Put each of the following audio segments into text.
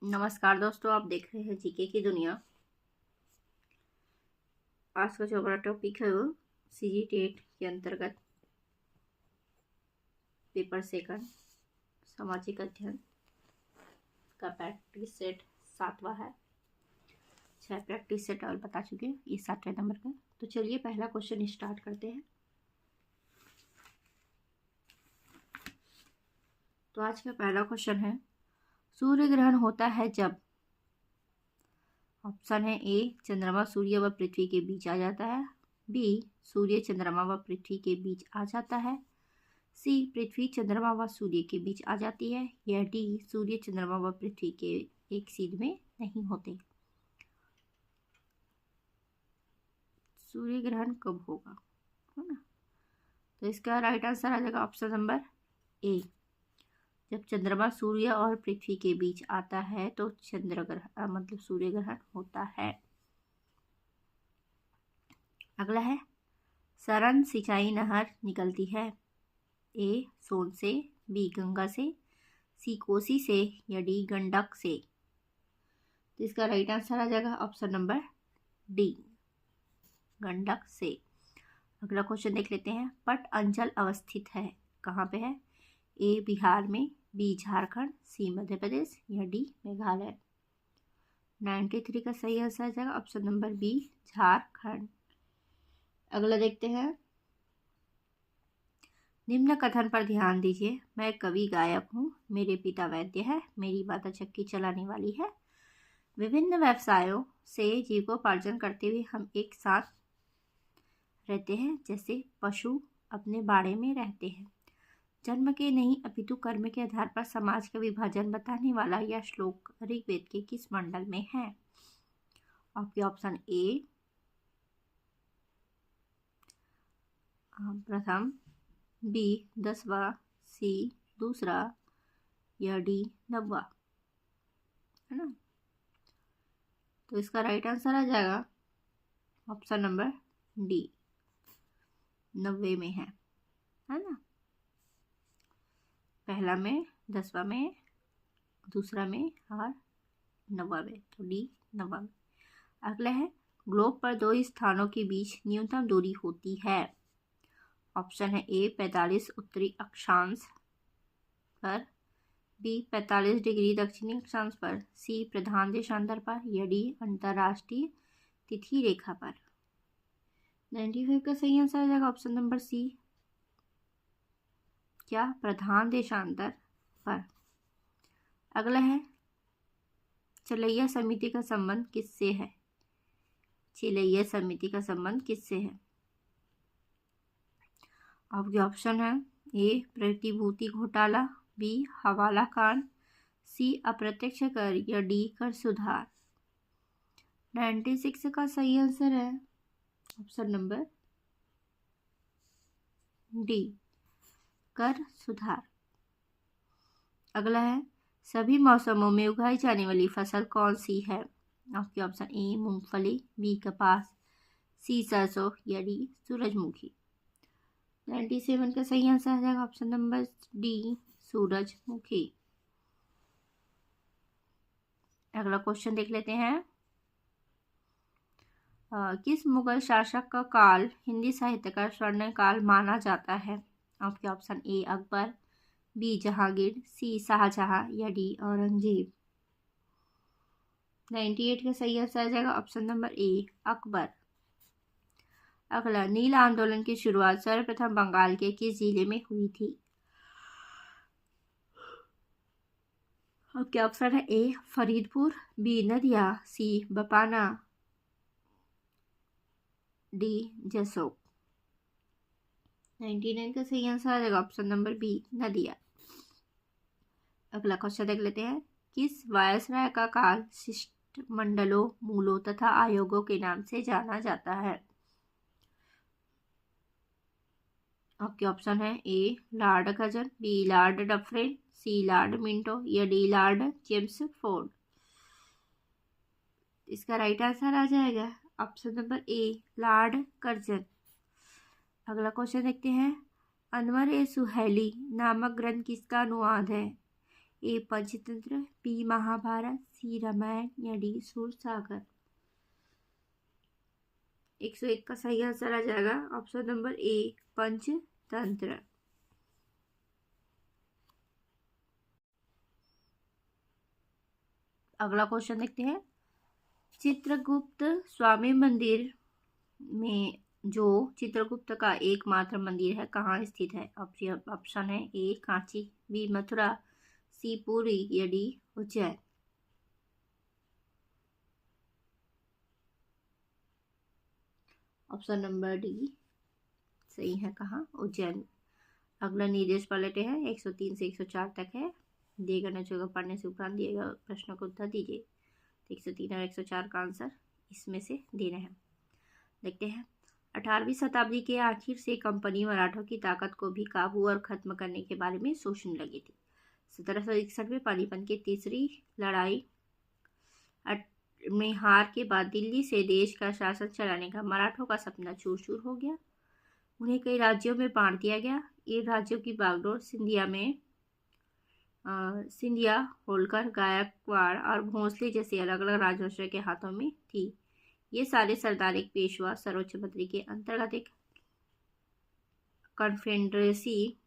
नमस्कार दोस्तों, आप देख रहे हैं जीके की दुनिया। आज का जो हमारा टॉपिक है वो सीजी टेट के अंतर्गत पेपर सेकंड सामाजिक अध्ययन का प्रैक्टिस सेट 7वां है। 6 प्रैक्टिस सेट और बता चुके हैं, ये 7वें नंबर का। तो चलिए पहला क्वेश्चन स्टार्ट करते हैं। तो आज का पहला क्वेश्चन है, सूर्य ग्रहण होता है जब। ऑप्शन है ए, चंद्रमा सूर्य व पृथ्वी के बीच आ जाता है। बी, सूर्य चंद्रमा व पृथ्वी के बीच आ जाता है। सी, पृथ्वी चंद्रमा व सूर्य के बीच आ जाती है। या डी, सूर्य चंद्रमा व पृथ्वी के एक सीध में नहीं होते। सूर्य ग्रहण कब होगा, है ना? तो इसका राइट आंसर आ जाएगा ऑप्शन नंबर ए, जब चंद्रमा सूर्य और पृथ्वी के बीच आता है तो चंद्र ग्रहण मतलब सूर्य ग्रहण होता है। अगला है, सरन सिंचाई नहर निकलती है। ए, सोन से, बी, गंगा से, सी, कोसी से, या डी, गंडक से। तो इसका राइट आंसर आ जाएगा ऑप्शन नंबर डी, गंडक से। अगला क्वेश्चन देख लेते हैं, पट अंचल अवस्थित है, कहाँ पे है? ए, बिहार में, बी, झारखंड, सी, मध्य प्रदेश, या डी, मेघालय। 93 का सही आंसर आ जाएगा ऑप्शन नंबर बी, झारखंड। अगला देखते हैं, निम्न कथन पर ध्यान दीजिए। मैं कवि गायक हूँ, मेरे पिता वैद्य है, मेरी माता चक्की चलाने वाली है। विभिन्न व्यवसायों से जीविकोपार्जन करते हुए हम एक साथ रहते हैं, जैसे पशु अपने बाड़े में रहते हैं। जन्म के नहीं अपितु कर्म के आधार पर समाज का विभाजन बताने वाला यह श्लोक ऋग्वेद के किस मंडल में है? आपके ऑप्शन ए प्रथम, बी 10वां, सी दूसरा, या डी 9वां, है ना? तो इसका राइट आंसर आ जाएगा ऑप्शन नंबर डी, 90 में है ना? पहला में, 10वां में, दूसरा में और 9वां में, तो डी 9वां में। अगला है, ग्लोब पर दो स्थानों के बीच न्यूनतम दूरी होती है। ऑप्शन है ए, 45 उत्तरी अक्षांश पर, बी, 45 डिग्री दक्षिणी अक्षांश पर, सी, प्रधान देशांतर पर, या डी, अंतरराष्ट्रीय तिथि रेखा पर। 95 का सही आंसर आ जाएगा ऑप्शन नंबर सी, क्या, प्रधान देशांतर पर। अगला है, चिलैया समिति का संबंध किससे है? चिलैया समिति का संबंध किससे है? आपके ऑप्शन है ए, प्रतिभूति घोटाला, बी, हवाला कांड, सी, अप्रत्यक्ष कर, या डी, कर सुधार। 96 का सही आंसर है ऑप्शन नंबर डी, कर सुधार। अगला है, सभी मौसमों में उगाई जाने वाली फसल कौन सी है? आपके ऑप्शन ए, मूंगफली, बी, कपास, सी, सरसों, या डी, सूरजमुखी। 97 का सही आंसर आ जाएगा ऑप्शन नंबर डी, सूरजमुखी। अगला क्वेश्चन देख लेते हैं, किस मुगल शासक का काल हिंदी साहित्य का स्वर्ण काल माना जाता है? आपके option A, Akbar, B, Jahangir, C, Shahjahan, या डी, औरंगजेब। 98 का सही आंसर आ जाएगा ऑप्शन नंबर ए, अकबर। अगला, नील आंदोलन की शुरुआत सर्वप्रथम बंगाल के किस जिले में हुई थी? आपके ऑप्शन है ए, फरीदपुर, बी, नदिया, सी, बपाना, डी, जसोक। 99 का सही आंसर आ जाएगा ऑप्शन नंबर बी, नदिया। अगला क्वेश्चन देख लेते हैं, किस वायसराय का काल शिष्टमंडलों, मूलों तथा आयोगों के नाम से जाना जाता है? आपके ऑप्शन है A, lord Curzon, B, lord Dufferin, C, lord Minto, या डी, लॉर्ड चेम्सफोर्ड। इसका राइट आंसर आ जाएगा option number A, lord Curzon. अगला क्वेश्चन देखते हैं, अनवर ए सुहैली नामक ग्रंथ किसका अनुवाद है? ए पंचतंत्र, बी महाभारत, सी रामायण या डी सूरसागर। 101 का सही आंसर आ जाएगा ऑप्शन नंबर ए पंचतंत्र। अगला क्वेश्चन देखते हैं। चित्रगुप्त स्वामी मंदिर में जो चित्रगुप्त का एकमात्र मंदिर है कहाँ स्थित है? ऑप्शन है ए कांची, बी मथुरा, सी पुरी या D Ujjain. Option number D सही है, कहाँ? उज्जैन। अगला निर्देश पलटे हैं 103 से 104 तक है। दिए गए नचों को पढ़ने से उपरांत दिए गए प्रश्नों को उत्तर दीजिए। 103 और 104 का आंसर इसमें से देना है। देखते हैं। 18वीं शताब्दी के आखिर से कंपनी मराठों की ताकत को भी काबू और खत्म करने के बारे में सोचने लगी थी। 1761 में पानीपत की तीसरी लड़ाई में हार के बाद दिल्ली से देश का शासन चलाने का मराठों का सपना चूर चूर हो गया। उन्हें कई राज्यों में बांट दिया गया। इन राज्यों की बागडोर सिंधिया, होलकर, गायकवाड़ और भोंसले जैसे अलग अलग राजवंशों के हाथों में थी। ये सारे सरदार एक पेशवा सर्वोच्च मंत्री के अंतर्गत एक कन्फेडरेसी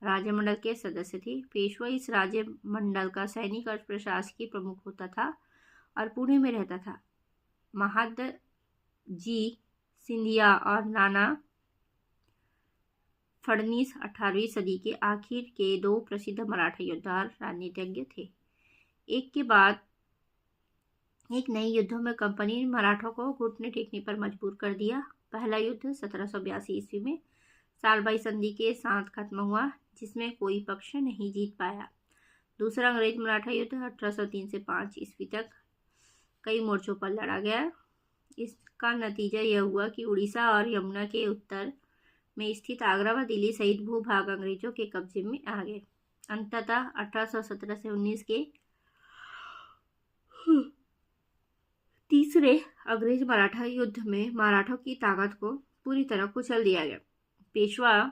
राज्यमंडल के सदस्य थे। पेशवा इस राज्य मंडल का सैनिक और प्रशासकीय प्रमुख होता था और पुणे में रहता था। महादजी सिंधिया और नाना फडनीस 18वीं सदी के आखिर के दो प्रसिद्ध मराठा योद्धा और राजनीतिज्ञ थे। एक के बाद एक नए युद्धों में कंपनी ने मराठों को घुटने टेकने पर मजबूर कर दिया। पहला युद्ध 1782 ईस्वी में सालबाई संधि के साथ खत्म हुआ, जिसमें कोई पक्ष नहीं जीत पाया। दूसरा अंग्रेज मराठा युद्ध 1803 से 5 ईस्वी तक कई मोर्चों पर लड़ा गया। इसका नतीजा यह हुआ कि उड़ीसा और यमुना के उत्तर में स्थित आगरा व दिल्ली सहित भूभाग अंग्रेजों के कब्जे में आ गए। अंततः 1817 से 19 के तीसरे अंग्रेज मराठा युद्ध में मराठों की ताकत को पूरी तरह कुचल दिया गया। पेशवा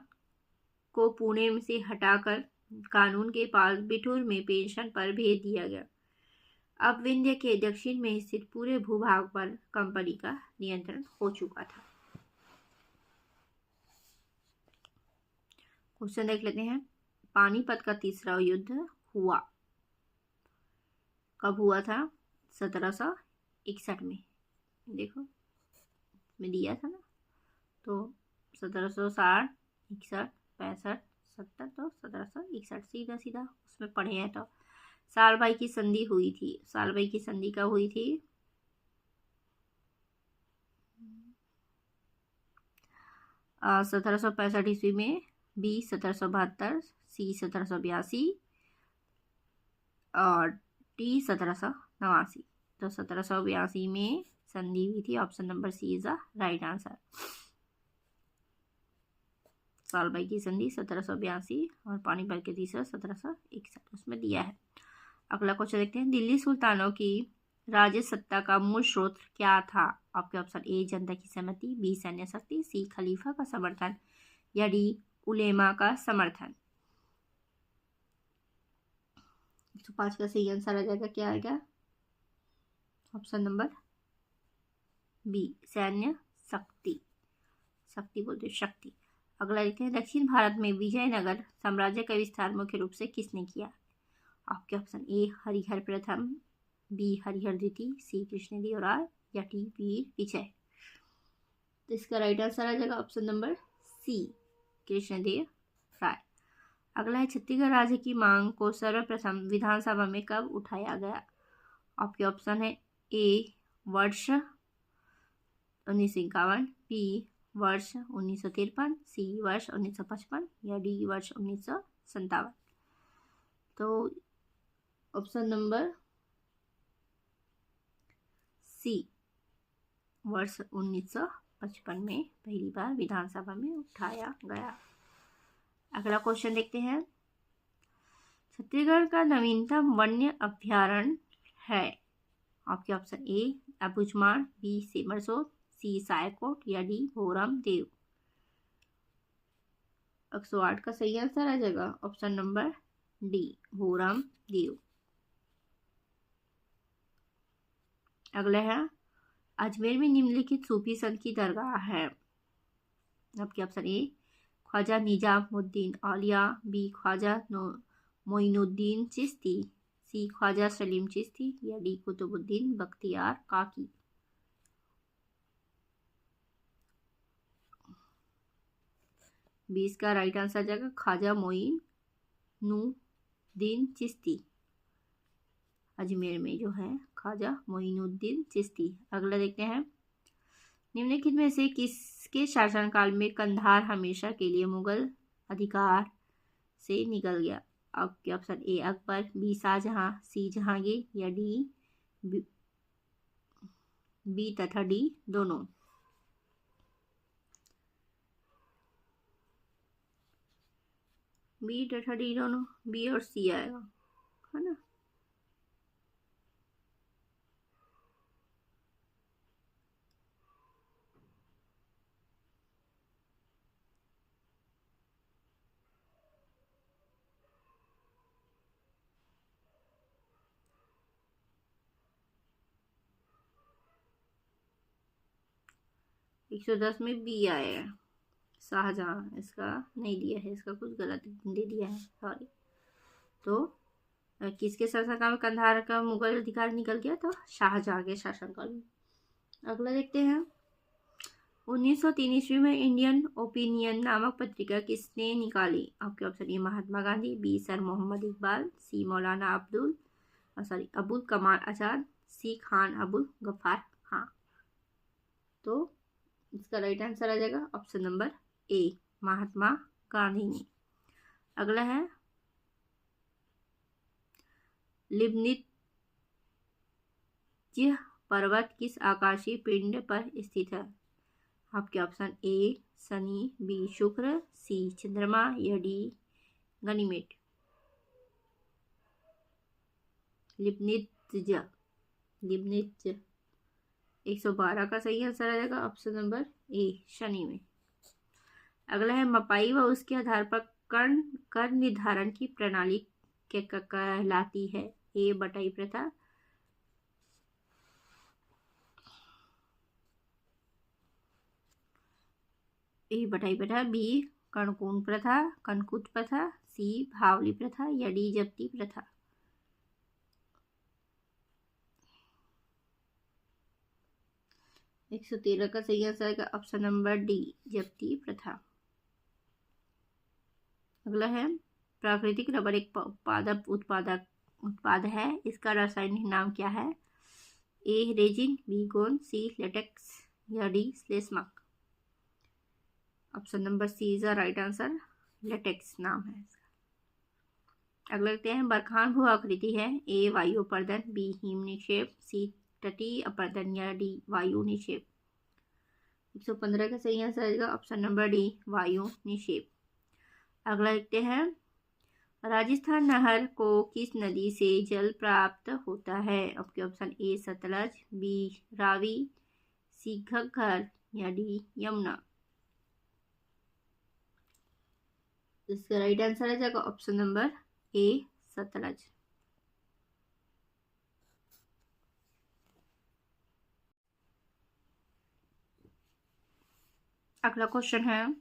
को पुणे से हटाकर कानून के पास बिठूर में पेंशन पर भेज दिया गया। अब विंध्य के दक्षिण में स्थित पूरे भूभाग पर कंपनी का नियंत्रण हो चुका था। क्वेश्चन देख लेते हैं। पानीपत का तीसरा युद्ध हुआ कब हुआ था? 1761 में। देखो में दिया था ना, तो 1760, 61, 65, 70, तो 1761 सीधा सीधा उसमें पढ़े हैं। तो सालबाई की संधि हुई थी। सालबाई की संधि कब हुई थी? 1765 ईस्वी में, बी 1772, सी 1782 और डी 1789। तो 1782 में संधि हुई थी। Option number C is the right answer. Salbai की संधि 1782 और पानीपत के तीसरा 1761 उसमें दिया है। अगला क्वेश्चन देखते हैं। दिल्ली सुल्तानों की राज्य सत्ता का मूल स्रोत क्या था? आपके ऑप्शन ए जनता की सहमति, बी सैन्य शक्ति, सी खलीफा का समर्थन या डी उलेमा का समर्थन। 105 का सही आंसर आ जाएगा, क्या आएगा? ऑप्शन नंबर बी सैन्य शक्ति। शक्ति बोलते शक्ति। अगला देखते हैं। दक्षिण भारत में विजयनगर साम्राज्य का विस्तार मुख्य रूप से किसने किया? आपके ऑप्शन ए हरिहर प्रथम, बी हरिहर द्वितीय, सी कृष्णदेवराय या डी वीर विजय। तो इसका राइट आंसर आ जाएगा ऑप्शन नंबर सी कृष्णदेव राय। अगला है। छत्तीसगढ़ राज्य की मांग को सर्वप्रथम विधानसभा में कब उठाया गया? आपके ऑप्शन है ए वर्ष 1951, बी वर्ष 1953, सी वर्ष 1955 या डी वर्ष 1957। तो ऑप्शन नंबर सी वर्ष 1955 में पहली बार विधानसभा में उठाया गया। अगला क्वेश्चन देखते हैं। छत्तीसगढ़ का नवीनतम वन्य अभ्यारण्य है? आपके ऑप्शन ए अबूझमाड़, बी सिमरसोट, सी सायकोट या डी भोरम देव। 108 का सही आंसर आ जाएगा ऑप्शन नंबर डी भूराम देव। अगला है अजमेर में निम्नलिखित सूफी संत की दरगाह है। आपके option A Khwaja Nizamuddin Auliya, B Khwaja Moinuddin Chishti, C Khwaja Salim Chishti या डी कुतुबुद्दीन बख्तियार काकी। बी इसका राइट आंसर जाएगा ख्वाजा मोइनुद्दीन चिश्ती। अजमेर में जो है ख्वाजा मोइनुद्दीन चिश्ती। अगला देखते हैं निम्नलिखित में से किसके शासनकाल में कंधार हमेशा के लिए मुगल अधिकार से निकल गया। आपके option A Akbar, B Shahjahan, C Jahangir या डी बी तथा डी दोनों। बी तथा डी दोनों, बी और सी आएगा, है ना। एक 110 में बी आया है, शाहजहां इसका नहीं दिया है, इसका कुछ गलत दे दिया है, सॉरी। तो किसके शासनकाल में कंधार का मुगल अधिकार निकल गया, तो शाहजहां के शासनकाल में। अगला देखते हैं 1903 ईस्वी में इंडियन ओपिनियन नामक पत्रिका किसने निकाली। आपके option A Mahatma Gandhi, B sir Mohammad Iqbal, C Maulana Abul कमाल आजाद, सी खान अबुल गफ्फार खां। तो इसका राइट आंसर आ जाएगा ऑप्शन नंबर ए महात्मा गांधी ने। अगला है लिबनित्ज पर्वत किस आकाशीय पिंड पर स्थित है। आपके ऑप्शन ए शनि, बी शुक्र, सी चंद्रमा या डी गनीमेड। लिबनित्ज 112 का सही आंसर आ जाएगा ऑप्शन नंबर ए शनि में। अगला है मपाई व उसके आधार पर कर निर्धारण की प्रणाली क्या कहलाती है। ए बटाई प्रथा, बी कणकून प्रथा, कनकुत प्रथा, सी भावली प्रथा या डी जब्ती प्रथा। एक 113 का सही आंसर आएगा ऑप्शन नंबर डी जब्ती प्रथा। अगला है प्राकृतिक रबर एक उत्पाद है, इसका रासायनिक नाम क्या है। ए रेजिन, बी गोंद, सी लेटेक्स या डी श्लेष्मक। Option number C is the right answer, latex नाम है इसका। अगला देखते हैं बरखान भू आकृति है। ए वायु अपर्दन, बी हिम निक्षेप, सी तटीय अपर्दन या डी वायु निक्षेप। 115 का सही आंसर आएगा ऑप्शन नंबर डी वायु निक्षेप। अगला देखते हैं राजस्थान नहर को किस नदी से जल प्राप्त होता है। आपके option A Sutlej, B Ravi, C Ghaggar या डी यमुना। इसका राइट आंसर आ जाएगा ऑप्शन नंबर ए सतलज। अगला क्वेश्चन है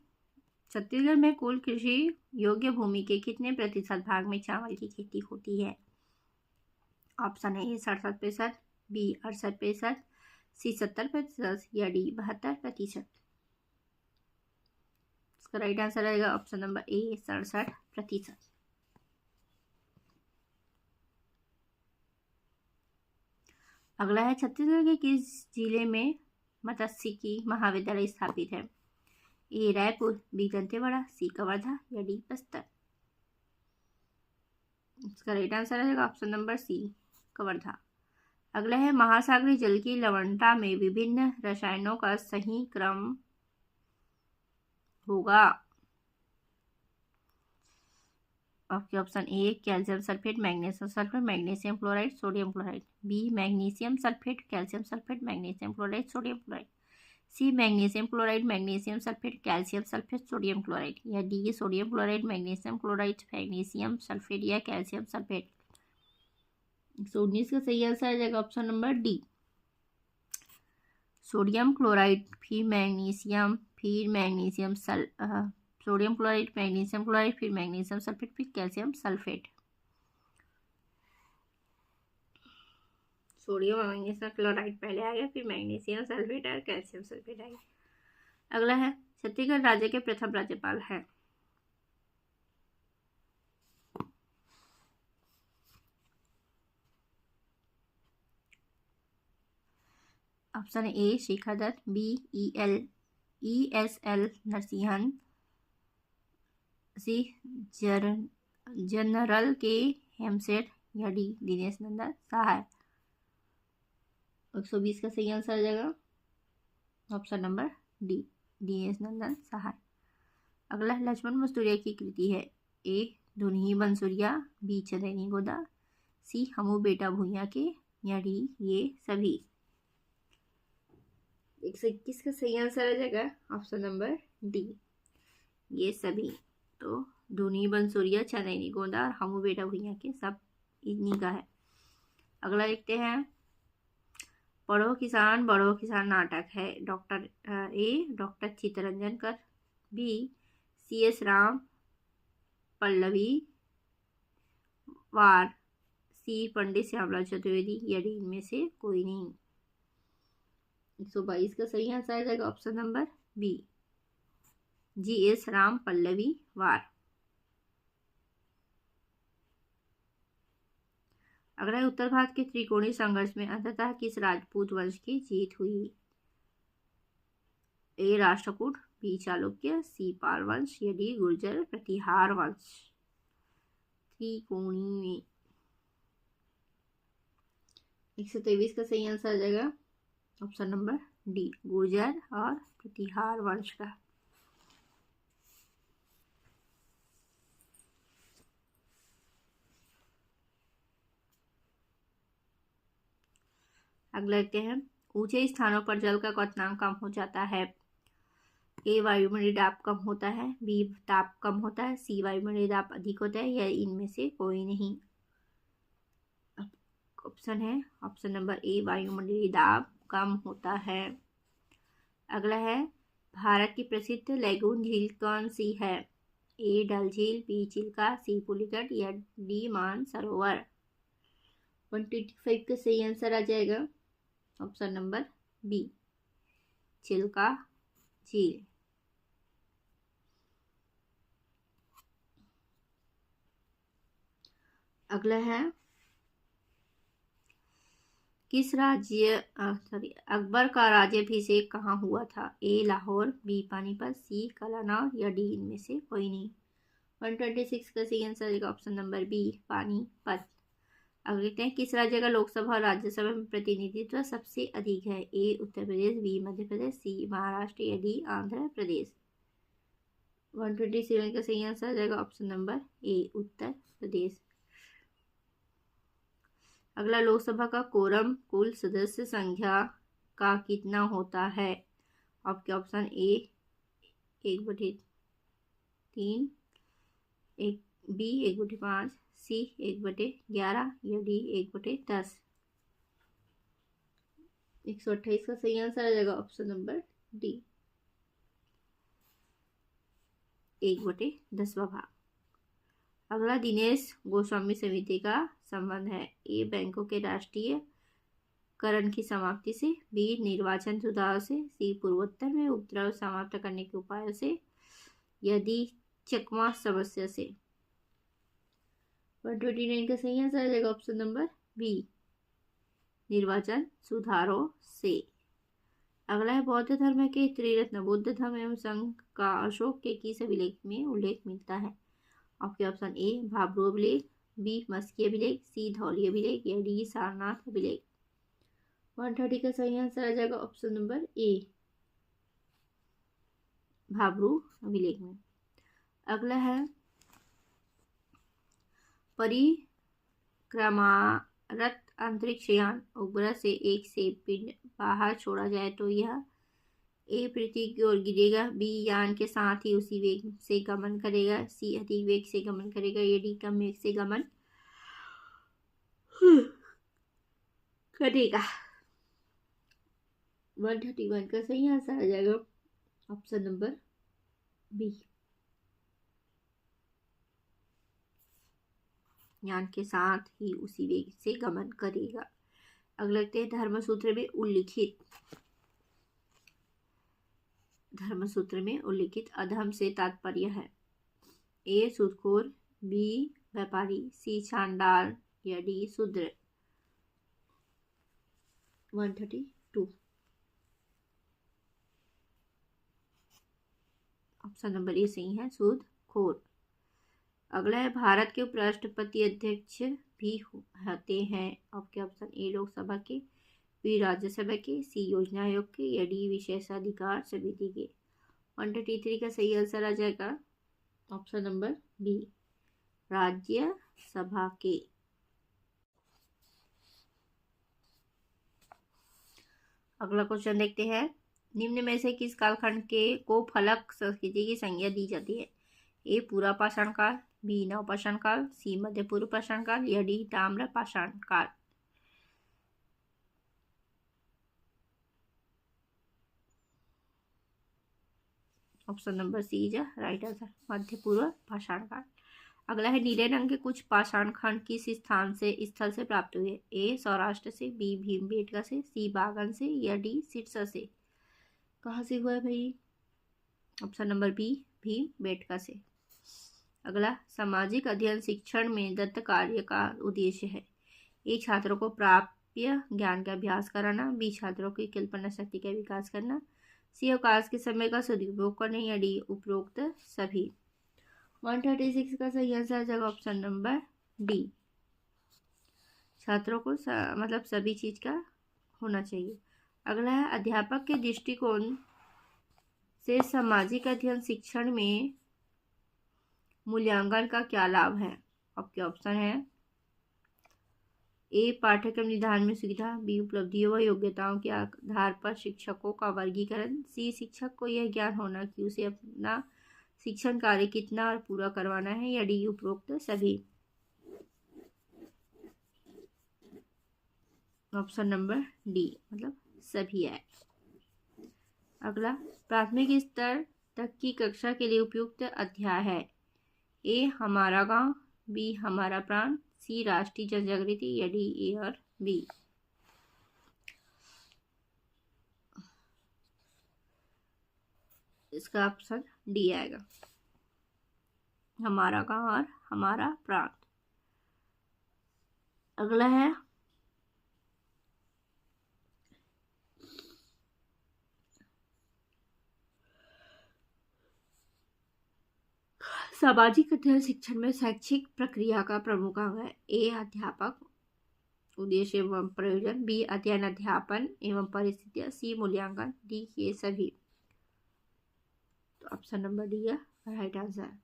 छत्तीसगढ़ में कुल कृषि योग्य भूमि के कितने प्रतिशत भाग में चावल की खेती होती है। ऑप्शन ए 67%, बी 68%, सी 70% या डी 72%। इसका राइट आंसर आएगा ऑप्शन नंबर ए 67%। अगला है छत्तीसगढ़ के किस जिले में मत्स्यिकी महाविद्यालय स्थापित है। ए रायपुर, बी दंतेवाड़ा, सी कवर्धा या डी बस्तर। इसका राइट आंसर आ जाएगा ऑप्शन नंबर सी कवर्धा। अगला है महासागरीय जल की लवणता में विभिन्न रसायनों का सही क्रम होगा। आपके option A calcium sulphate, magnesium sulphate, magnesium chloride, sodium chloride, B magnesium sulphate, calcium sulphate, magnesium chloride, sodium chloride, C magnesium chloride, magnesium sulphate, calcium sulphate, sodium chloride, या D sodium chloride, magnesium chloride, magnesium sulphate या calcium sulphate. 119 का सही answer आ जाएगा option number D, sodium chloride, फिर magnesium, फिर magnesium sodium chloride, magnesium chloride, फिर magnesium sulphate, फिर कैल्शियम सल्फेट। सोडियम और मैग्नीशियम क्लोराइड पहले आ गया, फिर मैग्नीशियम सल्फेट और कैल्शियम सल्फेट आ गया। अगला है छत्तीसगढ़ राज्य के प्रथम राज्यपाल है। Option A Shekhar Dutt, B ESL Narasimhan, C general K हेमसेठ, या डी दिनेश नंदन सहाय। 120 का सही आंसर आ जाएगा ऑप्शन नंबर डी, दिनेश नंदन सहाय। अगला लक्ष्मण मस्तूरिया की कृति है। ए धुनहि बंसुरिया, बी चंदैनी गोदा, सी हमू बेटा भुइयां के, या डी ये सभी। 121 का सही आंसर आ जाएगा ऑप्शन नंबर डी, ये सभी। तो धुनी बंसुरिया, चंदैनी गोदा और हमू बेटा भुइयां के सब इन्हीं का है। अगला देखते हैं, पढ़ो किसान बढ़ो किसान नाटक है। डॉक्टर चित्तरंजन कर, बी CS राम पल्लवी वार, सी पंडित श्यामलाल चतुर्वेदी, या डी इनमें से कोई नहीं। 122 का सही आंसर आ जाएगा option number B, GS Ram Pallavi वार। अगला है, उत्तर भारत के त्रिकोणीय संघर्ष में अंततः किस राजपूत वंश की जीत हुई। ए राष्ट्रकूट, बी चालुक्य, सी पाल वंश, या डी गुर्जर प्रतिहार वंश। त्रिकोणीय में 123 का सही आंसर आ जाएगा ऑप्शन नंबर डी, गुर्जर और प्रतिहार वंश का। अगला देखते हैं, ऊंचे स्थानों पर जल का क्वथनांक कम हो जाता है। ए वायुमंडलीय दाब कम होता है, बी ताप कम होता है, सी वायुमंडलीय दाब अधिक होता है, या इनमें से कोई नहीं। ऑप्शन है ऑप्शन नंबर ए, वायुमंडलीय दाब कम होता है। अगला है, भारत की प्रसिद्ध लैगून झील कौन सी है। ए डल झील, बी चिल्का, सी पुलिकट, या डी मान सरोवर। 125 का सही आंसर आ जाएगा ऑप्शन नंबर बी, चिल्का झील। अगला है, किस राज्य अकबर का राज्याभिषेक कहाँ हुआ था। ए लाहौर, बी पानीपत, सी कलानौर, या डी इनमें से कोई नहीं। 126 का सही आंसर आएगा ऑप्शन नंबर बी, पानीपत। अब देखते हैं, किस राज्य का लोकसभा और राज्यसभा में प्रतिनिधित्व सबसे अधिक है। ए उत्तर प्रदेश, बी मध्य प्रदेश, सी महाराष्ट्र, या डी आंध्र प्रदेश। 127 का सही आंसर आ जाएगा ऑप्शन नंबर ए, उत्तर प्रदेश। अगला, लोकसभा का कोरम कुल सदस्य संख्या का कितना होता है। आपके ऑप्शन ए 1/3, एक बी 1/5, सी 1/11, या डी 1/10। 128 का सही आंसर आ जाएगा ऑप्शन नंबर डी, 1/10वां भाग। अगला, दिनेश गोस्वामी समिति का संबंध है। ए बैंकों के राष्ट्रीयकरण की समाप्ति से, बी निर्वाचन सुधार से, सी पूर्वोत्तर में उपद्रव समाप्त करने के उपायों से, या डी चकमा समस्या से। 129 का सही आंसर आ जाएगा ऑप्शन नंबर बी, निर्वाचन सुधारों से। अगला है, बौद्ध धर्म के त्रिरत्न बुद्ध धर्म एवं संघ का अशोक के किस अभिलेख में उल्लेख मिलता है। आपके ऑप्शन ए भाब्रू अभिलेख, बी मस्की अभिलेख, सी धौली अभिलेख, या डी सारनाथ अभिलेख। 130 का सही आंसर आ जाएगा ऑप्शन नंबर ए, भाब्रू अभिलेख में। अगला है, परिक्रमारत अंतरिक्ष यान उपग्रह से एक सेब पिंड बाहर छोड़ा जाए तो यह ए पृथ्वी की ओर गिरेगा, बी यान के साथ ही उसी वेग से गमन करेगा, सी अधिक वेग से गमन करेगा, या डी कम वेग से गमन करेगा। 131 का सही आंसर आ जाएगा ऑप्शन नंबर बी, यान के साथ ही उसी वेग से गमन करेगा। अगला लिखते हैं धर्मसूत्र में उल्लिखित अधम से तात्पर्य है। ए सूदखोर, बी व्यापारी, सी चांडाल, या डी शूद्र। 132 ऑप्शन नंबर ए सही है, सूदखोर। अगला है भारत के उपराष्ट्रपति अध्यक्ष भी होते हैं। आपके ऑप्शन ए लोकसभा के, बी राज्यसभा के, सी योजना आयोग के, या डी विशेषाधिकार समिति के। 133 का सही आंसर आ जाएगा ऑप्शन नंबर बी, राज्यसभा के। अगला क्वेश्चन देखते हैं, निम्न में से किस कालखंड के को फलक संस्कृति की संज्ञा दी जाती है। ए पूरा पाषाण काल, बी नव पाषाण काल, सी मध्य पूर्व पाषाण काल, या डी ताम्र पाषाण काल। Option number C is right answer, मध्य पूर्व पाषाण काल। अगला है नीले रंग के कुछ पाषाण खंड किस स्थल से प्राप्त हुए। ए सौराष्ट्र से, बी भीमबेटका से, सी बागन से, या डी सिरसा से। कहाँ से हुआ है भाई? ऑप्शन नंबर बी भीमबेटका से। अगला सामाजिक अध्ययन शिक्षण में दत्त कार्य का उद्देश्य है। ए छात्रों को प्राप्य ज्ञान का अभ्यास कराना, बी छात्रों की कल्पना शक्ति का विकास करना, सी अवकाश के समय का सदुपयोग करने, या डी उपरोक्त सभी। 136 का सही आंसर आ जाएगा ऑप्शन नंबर डी, छात्रों को मतलब सभी चीज का होना चाहिए। अगला है अध्यापक के दृष्टिकोण से सामाजिक अध्ययन शिक्षण में मूल्यांकन का क्या लाभ है। आपके ऑप्शन है ए पाठ्यक्रम निर्धारण में सुविधा, बी उपलब्धियों व योग्यताओं के आधार पर शिक्षकों का वर्गीकरण, सी शिक्षक को यह ज्ञान होना कि उसे अपना शिक्षण कार्य कितना और पूरा करवाना है, या डी उपरोक्त सभी। ऑप्शन नंबर डी मतलब सभी है। अगला प्राथमिक स्तर तक की कक्षा के लिए उपयुक्त अध्याय है। ए हमारा गांव, बी हमारा प्राण, सी राष्ट्रीय जनजागृति, या डी ए और बी। इसका ऑप्शन डी आएगा, हमारा गांव और हमारा प्राण। अगला है सामाजिक अध्ययन शिक्षण में शैक्षिक प्रक्रिया का प्रमुख अंग है। ए अध्यापक उद्देश्य एवं प्रयोजन, बी अध्ययन अध्यापन एवं परिस्थितियां, सी मूल्यांकन, डी ये सभी। तो ऑप्शन नंबर डी है राइट आंसर,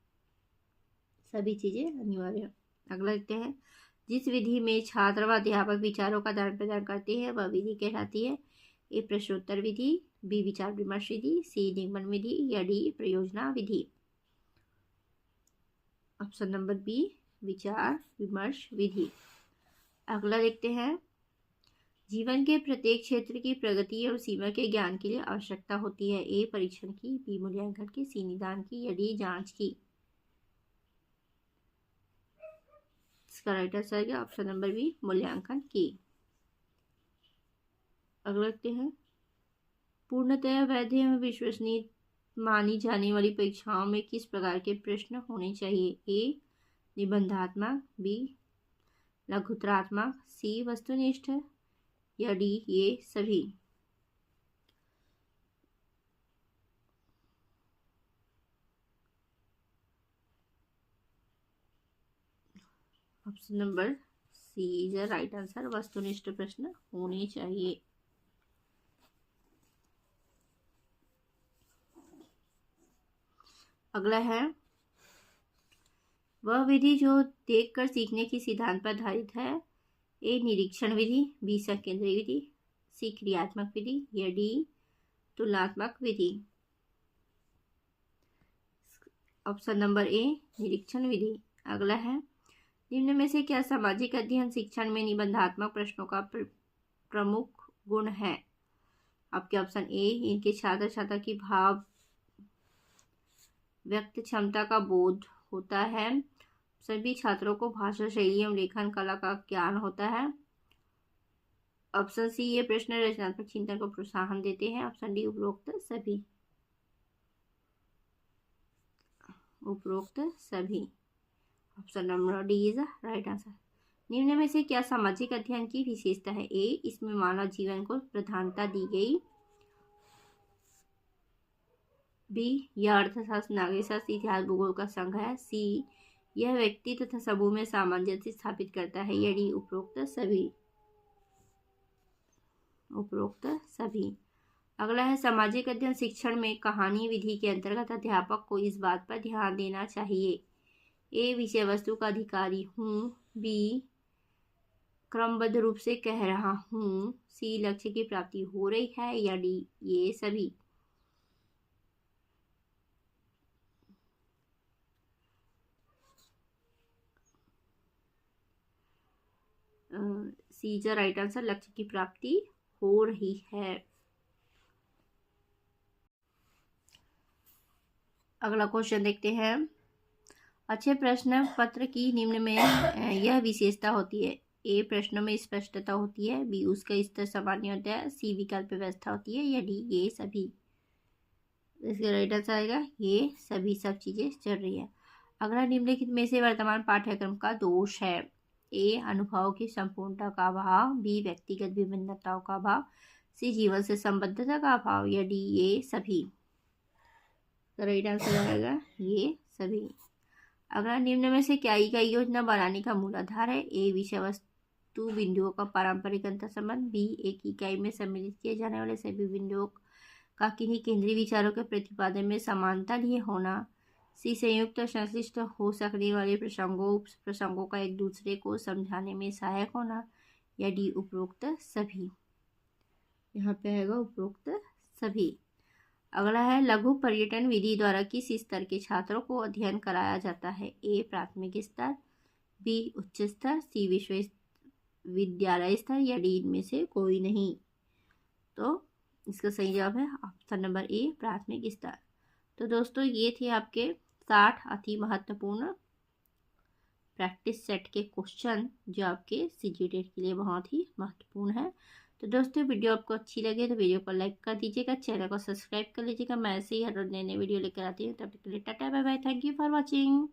सभी चीजें अनिवार्य। अगला लिखते हैं, जिस विधि में छात्र व अध्यापक विचारों का आदान प्रदान करते हैं वह विधि कहलाती है। ए प्रश्नोत्तर विधि, बी विचार विमर्श विधि, सी निगमन विधि, या डी परियोजना विधि। ऑप्शन नंबर बी विचार विमर्श विधि। अगला देखते हैं, जीवन के प्रत्येक क्षेत्र की प्रगति और सीमा के ज्ञान के लिए आवश्यकता होती है। ए परीक्षण की, बी मूल्यांकन की, सी निदान की, या डी जांच की। इसका राइट आंसर है ऑप्शन नंबर बी मूल्यांकन की। अगला देखते हैं, पूर्णतः वैध एवं विश्वसनीय मानी जाने वाली परीक्षाओं में किस प्रकार के प्रश्न होने चाहिए। ए निबंधात्मक, बी लघुत्रात्मक, सी वस्तुनिष्ठ, या डी ये सभी। Option number C is the right answer, वस्तुनिष्ठ प्रश्न होने चाहिए। अगला है, वह विधि जो देखकर सीखने की सिद्धांत पर आधारित है। ए निरीक्षण विधि, बी संकेंद्रीय विधि, सी क्रियात्मक विधि, या डी तुलनात्मक विधि। ऑप्शन नंबर ए निरीक्षण विधि। अगला है, निम्न में से क्या सामाजिक अध्ययन शिक्षण में निबंधात्मक प्रश्नों का प्रमुख गुण है। आपके ऑप्शन ए, इनके छात्र छात्रा की भाव व्यक्त क्षमता का बोध होता है। सभी छात्रों को भाषा शैली एवं लेखन कला का ज्ञान होता है। ऑप्शन सी, ये प्रश्न रचनात्मक चिंतन को प्रोत्साहन देते हैं। ऑप्शन डी, उपरोक्त सभी। उपरोक्त सभी। Option number D is the right answer. निम्न में से क्या सामाजिक अध्ययन की विशेषता है। ए, इसमें मानव जीवन को प्रधानता दी गई। बी, यह अर्थशास्त्र, नागरिक शास्त्र, इतिहास, भूगोल का संघ है। सी, यह व्यक्ति तथा समूह में सामंजस्य स्थापित करता है। या डी, उपरोक्त सभी। उपरोक्त सभी। अगला है, सामाजिक अध्ययन शिक्षण में कहानी विधि के अंतर्गत अध्यापक को इस बात पर ध्यान देना चाहिए। ए, विषय वस्तु का अधिकारी हूँ। बी, क्रमबद्ध रूप से कह रहा हूँ। सी, लक्ष्य की प्राप्ति हो रही है। या डी, ये सभी। सी इज द राइट आंसर, लक्ष्य की प्राप्ति हो रही है। अगला क्वेश्चन देखते हैं। अच्छे प्रश्न पत्र की निम्न में यह विशेषता होती है। ए, प्रश्नों में स्पष्टता होती है। बी, उसका स्तर सामान्य होता है। सी, विकल्प व्यवस्था होती है। या डी, ये सभी। इसका राइट आंसर आएगा ये सभी। सब चीजें चल रही है। अगला, निम्नलिखित में से वर्तमान पाठ्यक्रम का दोष है। ए, अनुभव की संपूर्णता का अभाव। बी, व्यक्तिगत विभिन्नताओं का अभाव। सी, जीवन से संबद्धता का अभाव। या डी, ये सभी। राइट आंसर आएगा ये सभी। अगला, निम्न में से क्या इकाई योजना बनाने का मूल आधार है। ए, विषय वस्तु बिंदुओं का पारंपरिक अंतर संबंध। बी, एक इकाई में सम्मिलित किए जाने वाले सभी बिंदुओं का किन्हीं केंद्रीय विचारों के प्रतिपादन में समानता लिए होना। सी, संयुक्त और संश्लिष्ट हो सकने वाले प्रसंगों का एक दूसरे को समझाने में सहायक होना। या डी, उपरोक्त सभी। यहाँ पे आएगा उपरोक्त सभी। अगला है, लघु पर्यटन विधि द्वारा किस स्तर के छात्रों को अध्ययन कराया जाता है। ए, प्राथमिक स्तर। बी, उच्च स्तर। सी, विश्वविद्यालय स्तर। या डी, इनमें से कोई नहीं। तो इसका सही जवाब है ऑप्शन नंबर ए, प्राथमिक स्तर। तो दोस्तों, ये थे आपके 60 अति महत्वपूर्ण प्रैक्टिस सेट के क्वेश्चन जो आपके सीजीटेट के लिए बहुत ही महत्वपूर्ण है। तो दोस्तों, वीडियो आपको अच्छी लगे तो वीडियो को लाइक कर दीजिएगा, चैनल को सब्सक्राइब कर लीजिएगा। मैं ऐसे ही हर रोज नए नए वीडियो लेकर आती हूँ। तब तक के लिए tata bye bye, thank you for watching.